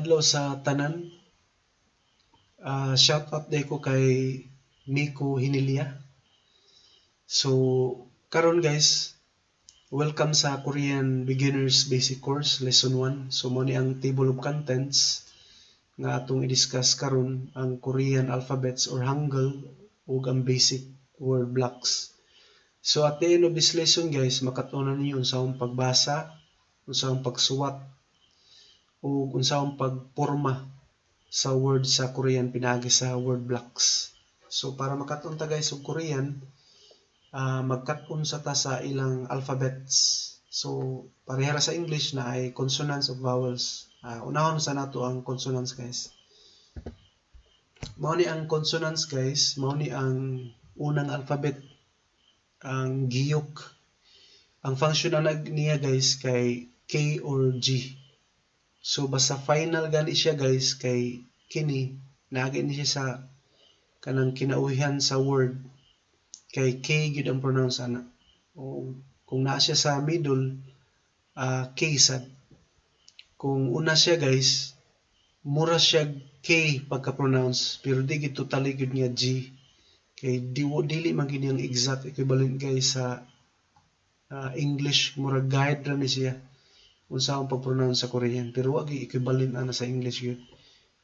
Mayadlaw adlaw sa tanan. Shout out day ko kay Miko Hinilia. So karon guys, welcome sa Korean Beginners Basic Course Lesson 1. So mo ni ang table of contents nga atong i-discuss karon, ang Korean alphabets or Hangul ug ang basic word blocks. So at the end of this lesson guys, makatunan ninyo unsahong pagbasa, unsahong pagsuwat, ug unsahong pagporma sa word sa Korean pinaagi sa word blocks. So para makatun ta guys og Korean, magkat-on sa ta sa ilang alphabets. So parehara sa English na ay consonants ug vowels. Unahon sa nato ang consonants guys. Mao ni ang consonants guys, mao ni ang unang alphabet, ang giyok. Ang function na niya guys kay K or G. So basta final gani siya guys kay kini naagi ni siya sa kanang kinauhian sa word kay K gid ang pronounce ana. O kung naa siya sa middle, K sad. Kung una siya guys, mura siya K pagka-pronounce pero di gid totally gid nga G. Kay dili man gid ang exact equivalent guys sa English, mura guide ra ni siya unsa ang pag-pronounce sa Korean pero wa gyud equivalent ana sa English gyud.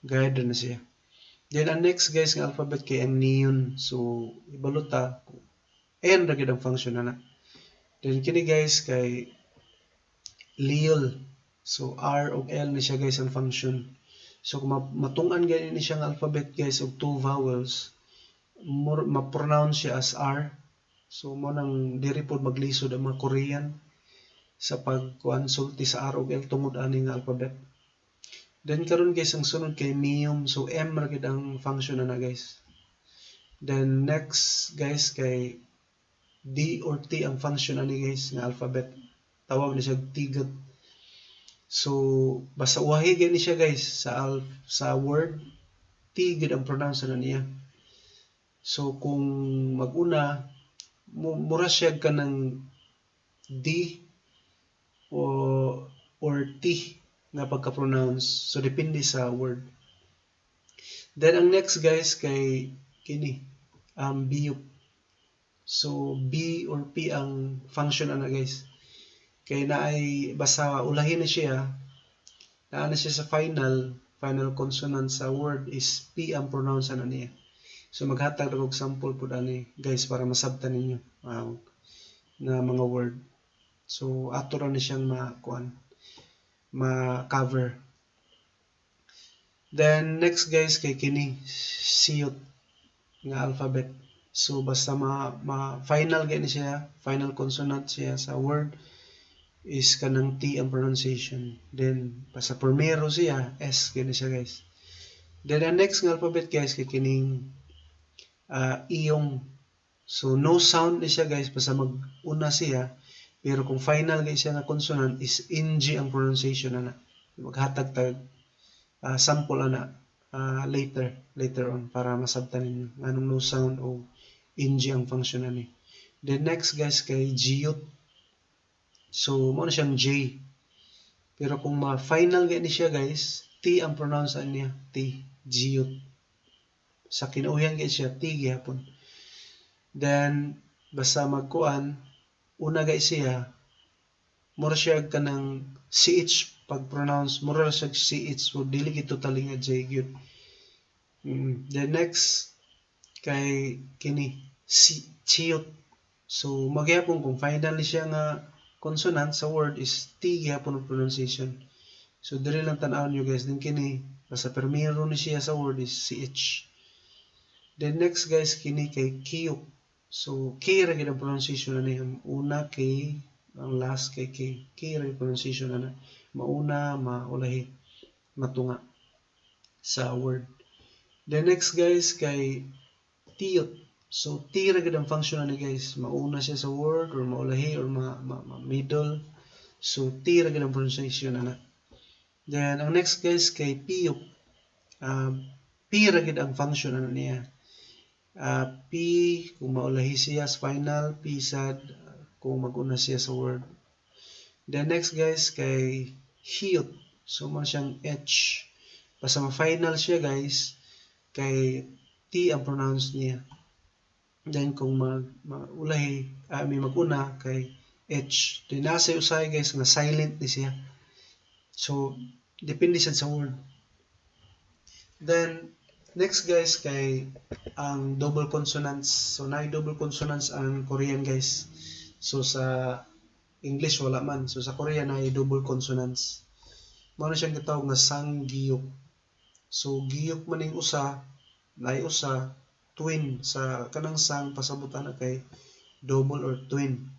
Guide ra na siya. Then ang next guys nga alphabet kay ang neon. So ibalot ta N ra gid ang function ana. Then kini guys kay Lil. So R ug L ni siya guys ang function. So kung matung-an gani ni siya nga alphabet guys og two vowels, ma-pronounce siya as R. So mo nang diri pod maglisod ang mga Korean sa pagkuan sulti sa R ug L tungod ani nga alphabet. Then karon guys ang sunod kay Mium. So M ra gid ang function ana guys. Then next guys kay D or T ang function ani guys nga alphabet. Tawag ni siya tigot. So basta uwahi gani siya guys sa word, T gid ang pronounce na niya. So kung maguna mura siya kanang D or T nga pagka-pronounce. So depende sa word. Then ang next guys kay kini biyup. So B or P ang function ana guys. Kay naay basta ulahin na siya, naa na siya sa final consonant sa word is P ang pronounce ana niya. So maghatag og sample pud ani guys para masabtan ninyo na mga word. So ato ra ni siyang ma-cover. Then next guys kay kini siyot nga alphabet. So basta final gani siya, final consonant siya sa word is kanang T ang pronunciation. Then basta primero siya S gani siya guys. Then ang next nga alphabet guys kay kining iyong. So no sound ni siya guys basta mag-una siya. Pero kung final guys siya nga consonant is NG ang pronunciation ana. Maghatag tag sample ana later on para masabtan ninyo anong no sound o NG ang function ani. Then next guys kay Jiyot. So mo na siyang J. Pero kung ma-final gani siya guys, T ang pronounce niya, T, Jiyot. Sa kinauhian guys siya T gyapon. Then basta magkuan una guys siya mura siya kanang CH pag-pronounce, mura siya CH so dili gid totally nga J gyud. Then next kay kini Chiyot. So magyapon kung final siya nga consonant sa word is T gyapon ang pronunciation. So diri lang tan-aw niyo guys din kini basta primero ni siya sa word is CH. Then next guys kini kay Q. So K ra gid ang pronunciation ani, ang una K, ang last kay K. K ra pronunciation ana. Mauna, maulahi, matunga sa word. Then next guys kay Tiyot. So T ra gid ang function ani guys, mauna siya sa word or maulahi or middle. So T ra gid ang pronunciation ana. Then ang next guys kay Piyok. P ra gid ang function ana niya. P kung maulahi siya sa final, P sad kung maguna siya sa word. Then next guys kay Hiyot. So man siyang H. Basta ma-final siya guys, kay T ang pronounce niya. Then kung ulay, may mag-una kay H. Then nasa usahay guys nga silent ni siya. So depende siya sa word. Then next guys kay ang double consonants. So na double consonants ang Korean guys. So sa English wala man. So sa Korean ay double consonants. Mao na siyang gitawag nga sanggiyok. So giyok man ning usa, nay usa twin sa kanang sang pasabutan na kay double or twin.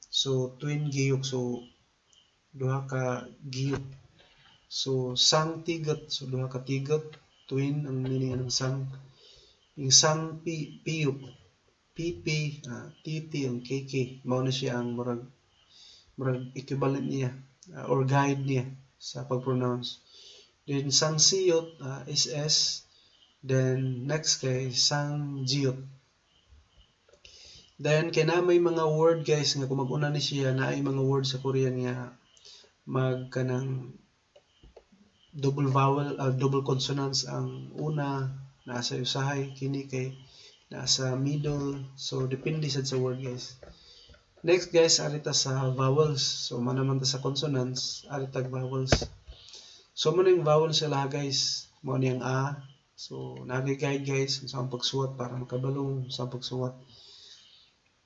So twin giyok, so duha ka giyok. So sang tigot, so duha ka tigot, twin ang meaning ng sang. Yung sang piyok, pp, tt ang kk, mao na siya ang murag equivalent niya or guide niya sa pag-pronounce. Then sang siyot, ss. Then next kay sang jiyot. Then kay na may mga word guys nga kung mag-una ni siya na ay mga word sa Korean nga magkanang double vowel, double consonants ang una, nasa usahay, kini kay nasa middle. So depende sad sa word guys. Next guys, arita sa vowels. So manaman ta sa consonants, aritag vowels. So mo yung vowels sila guys, mo niyang a. So nagay-guide guys sa pagsuwat para makabalong sa pagsuwat.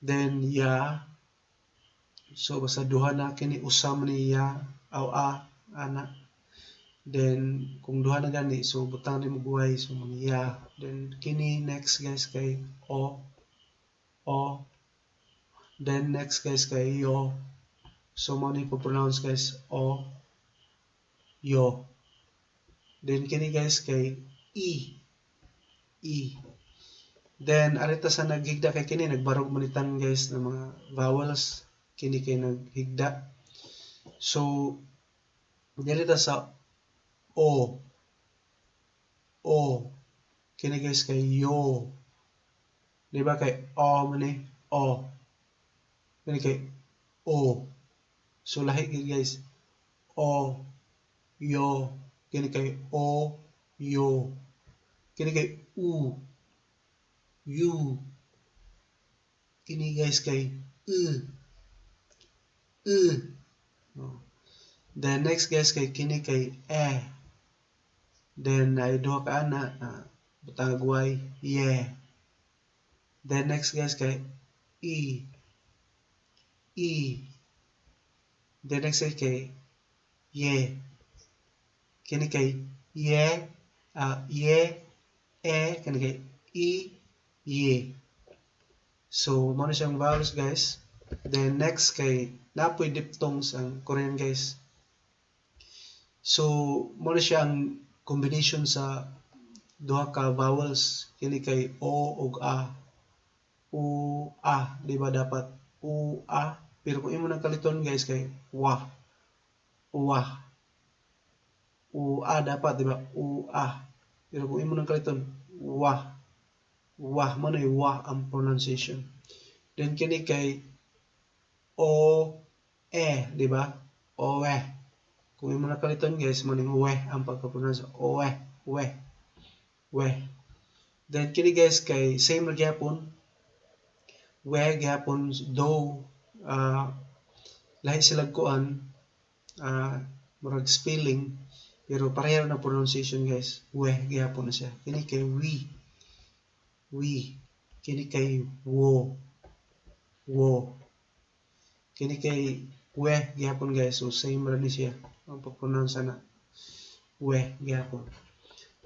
Then ya. So basta duha na kini usa man ni ya aw a ana. Then kung duha na gani so butang ni mo buhay so man ya. Then kini next guys kay o. Then next guys kay yo. So mo ni po-pronounce guys o yo. Then kini guys kay e. Then arita sa naghigda kay kini nagbarog manitan guys ng mga vowels, kini kay naghigda. So dili ta sa o kini guys kay yo. Di ba kay o man ni o. Kini kay o. So lahi guys o yo, kini kay o yo. Kini kay u you. Kini guys kay Then next guys kay kini kay Then ay duha ka ana butang agway yeah. Then next guys kay e. Then next guys kay yeah. Kini kay yeah kini kay ye. So mo na siyang vowels guys. Then next kay napoy diphthongs ang Korean guys. So mo na siya ang combination sa duha ka vowels, kini kay o ug a. U a, di ba dapat u a, pero kung imo nang kaliton guys kay wa. U a dapat di ba u a, pero kung imo nang kaliton wa man ay wa ang pronunciation. Then kini kay o di ba o kung imo nakaliton guys mo ning we ang pagka-pronounce o we. Then kini guys kay same ra gyapon we gyapon though lahi sila kuan murag spelling pero pareho na pronunciation guys. We gyapon na siya. Kini kay we. Kini kay wo. Kini kay we gyapon guys. So same ra ni siya ang pag-pronounce na we gyapon.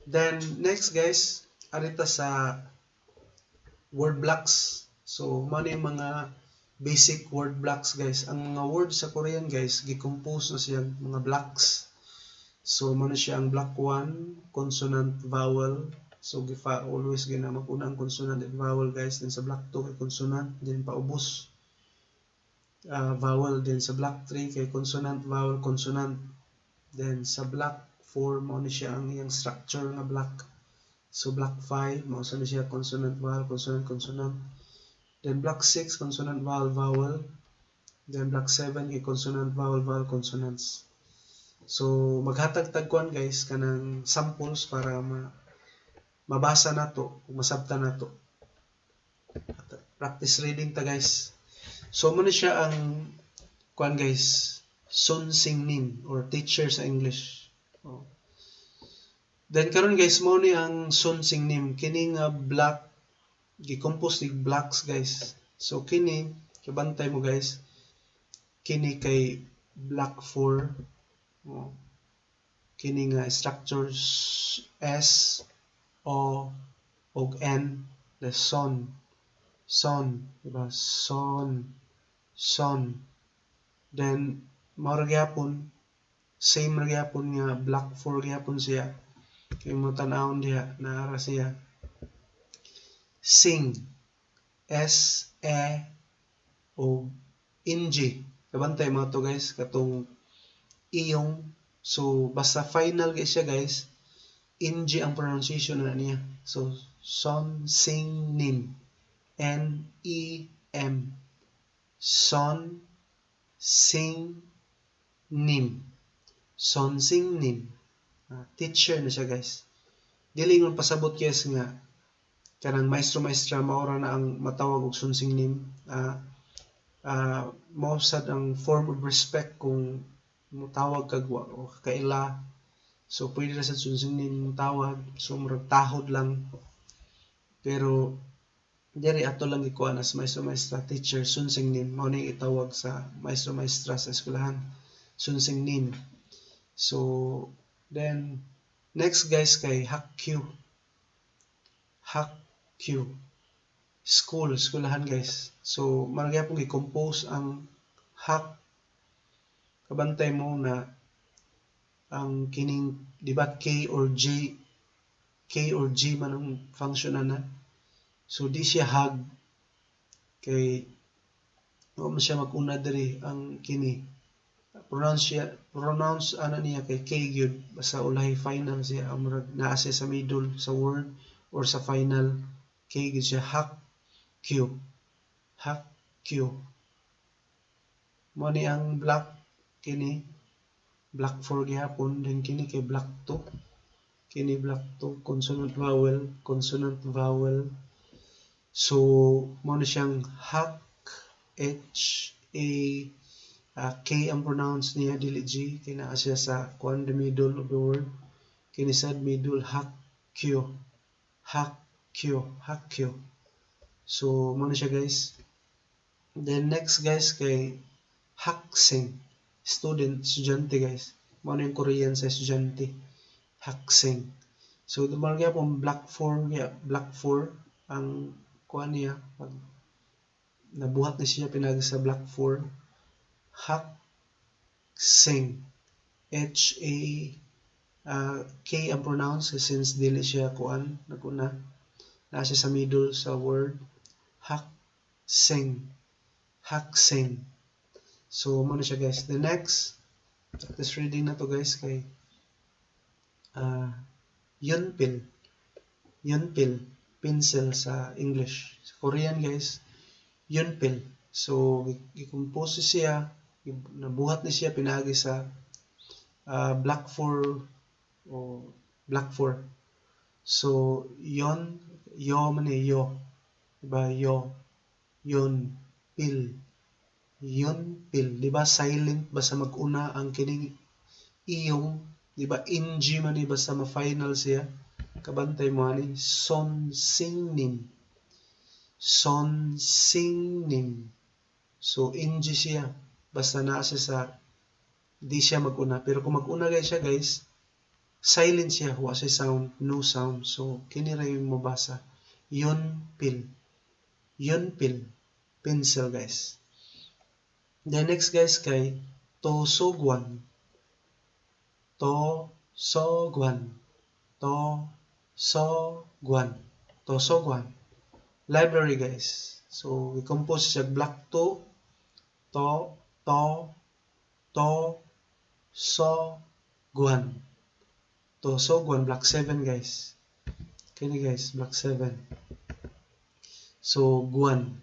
Then next guys, arita sa word blocks. So mano yung mga basic word blocks guys. Ang mga words sa Korean guys gi-compose na siya mga blocks. So mano siya ang block 1, consonant vowel. So always gina mag-una ang consonant and vowel guys. Then sa block 2 kay consonant, then paubos vowel. Then sa block 3 kay consonant vowel consonant. Then sa block 4 mao ni siya ang iyang structure nga block. So block 5 mao sa ni siya consonant vowel consonant. Then block 6 consonant vowel. Then block 7 kay consonant vowel consonants. So maghatag tagkuan guys kanang samples para mabasa nato, masabtan nato. Practice reading ta guys. So mo siya ang kuan guys, Sun Sing Nim or teacher sa English. Oh. Then karon guys mo ni ang Sun Sing Nim kini nga black gi-compose ni blocks guys. So kini kabantay mo guys. Kini kay block 4. Oh. Kini nga structures S O ug N, the son, diba? Son. Then mao ra gyapon same ra gyapon nga block 4 gyapon siya. Kay mo tan-awon diha naara siya. Sing, S E o NG. Kabantay mo to guys katong iyong. So basta final guys siya guys, NG ang pronunciation na niya. So son sing nim, N-E-M, son sing nim, son sing nim. Teacher na siya guys. Dili ngon pasabot guys nga kanang maestro-maestra maura na ang matawag og son sing nim. Mao sad ang form of respect kung mutawag kag o kaila. So pwede ra sa son sing nim tawag. So murag tahod lang. Pero diri ato lang ikuan as maestro-maestra, teacher, son sing nim. Mao ni itawag sa maestro-maestra sa eskwelahan, son sing nim. So then next guys kay Hakyu. Eskwelahan guys. So maragya pong i-compose ang hak. Kabantay mo na ang kining di ba K or G man ang function na. So di siya hag kay mo siya mag-una diri ang kini pronounce ana niya kay K gyud basta ulay final siya amrag naa siya sa middle sa word or sa final. K gyud siya Hakyu. Mo ni ang block kini block 4 gyapon, then kini kay block 2. Kini block 2 consonant vowel. So mo ni siyang hak, H A K ang pronounce niya dili G kay naa siya sa kuan the middle of the word. Kini sad middle Hakyu. So mo ni siya guys. Then next guys kay Haksing, estudyante guys. Mo ni yung Korean sa estudyante. Haksing. So dumarga po block 4 ang kuan niya pag nabuhat na siya pinag sa block 4. Haksing, H A K ang pronounce since dili siya kuan naguna na siya sa middle sa word. Haksing. So mo na siya guys. The next practice reading na to guys kay Yunpil, pencil sa English. Sa Korean guys, Yunpil. So i-compose siya, nabuhat ni siya pinagi sa block 4 o block 4. So yo man yo. Diba Yunpil, diba silent basta mag-una ang kining iyong, diba NG man ni basta ma-final siya. Kabantay mo ani son sing nim. So NG siya basta naa siya sa di siya mag-una. Pero kung mag-una guys siya guys, silent siya, wa siya sound, no sound. So kini ra yung mabasa. Yunpil, pencil guys. The next guys kay Tosogwan. Library guys. So we compose siya block 2 Tosogwan block 7 guys. Kini guys block 7. So guan.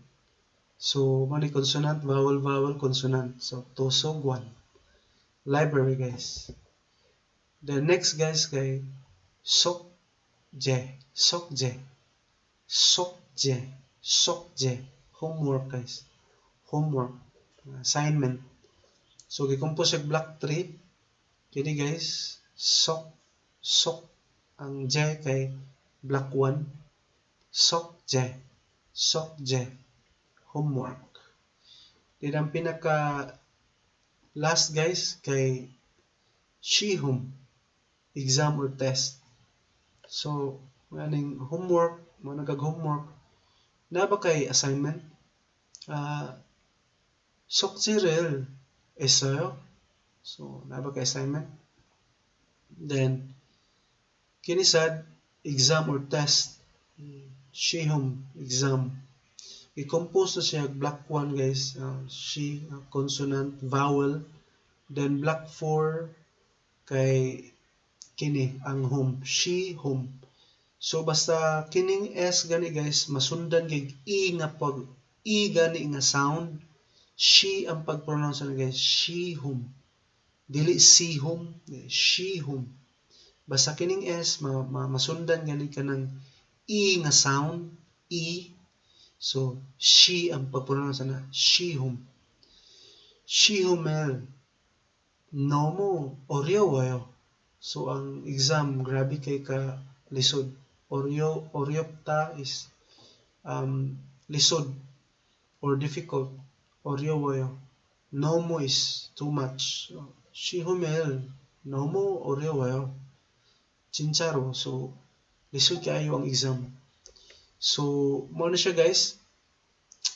So mali consonant vowel consonant. So Tosogwan. Library guys. The next guys kay sokje, sokje, sokje, sokje. Homework guys. Homework. Assignment. So gi-compose yung block 3. Kini guys, sok ang J kay block 1. Sokje, homework. Then ang pinaka last guys kay shihum, exam or test. So, maning homework, mo nagag-homework, na ba kay assignment? Sokjirel esoyo. So, na ba kay assignment? Then, kinisad, exam or test. Shihum, exam. I-compose na siya block 1 guys. She, consonant, vowel. Then block 4 kay kini ang home. She, home. So basta kining S gani guys, masundan kay E nga pag E gani nga sound. She ang pag-pronounce na guys. She, home. Dili si home. She, home. Basta kining S, masundan gani ka ng E nga sound. E. So, she ang pag-pronounce na. She, home. She, humel. Nomo, oryo, wayo. So, ang exam, grabe kay ka lisod. Oryopta is lisod or difficult. Oryo, wayo. Nomo is too much. She, humel. Nomo, oryo, wayo. Chincharo. So, lisod kayo ang exam. So, mo na siya guys.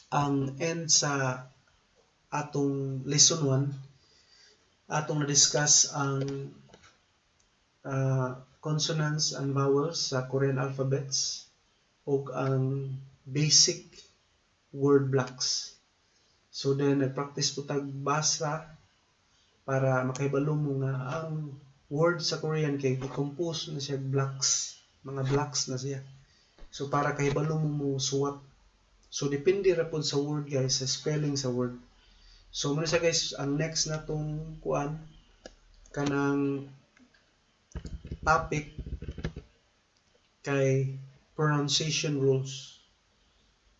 Ang end sa atong lesson 1, atong na-discuss ang consonants and vowels sa Korean alphabets ug ang basic word blocks. So then nag-practice po tag basa para makahibalo mo nga ang word sa Korean kay i-compose na siya blocks, mga blocks na siya. So para kahibalo mo suwat. So depende ra pod sa word guys, sa spelling sa word. So muna siya guys, ang next na tong kuan kanang topic kay pronunciation rules.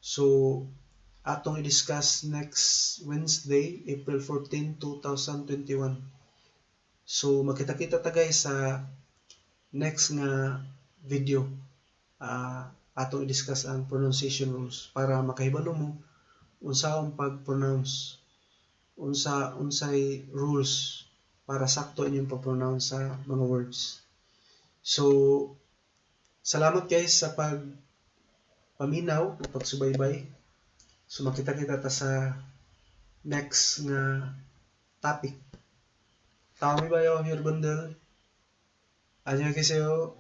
So atong i-discuss next Wednesday, April 14, 2021. So magkita-kita ta guys sa next nga video. Atong i-discuss ang pronunciation rules para makahibalo mo unsaong pag-pronounce, unsay rules para sakto inyong pag-pronounce sa mga words. So salamat guys sa paminaw, pagsubaybay. So makita-kita ta sa next nga topic. Tao mi bayo here bundle. Annyeonghaseyo.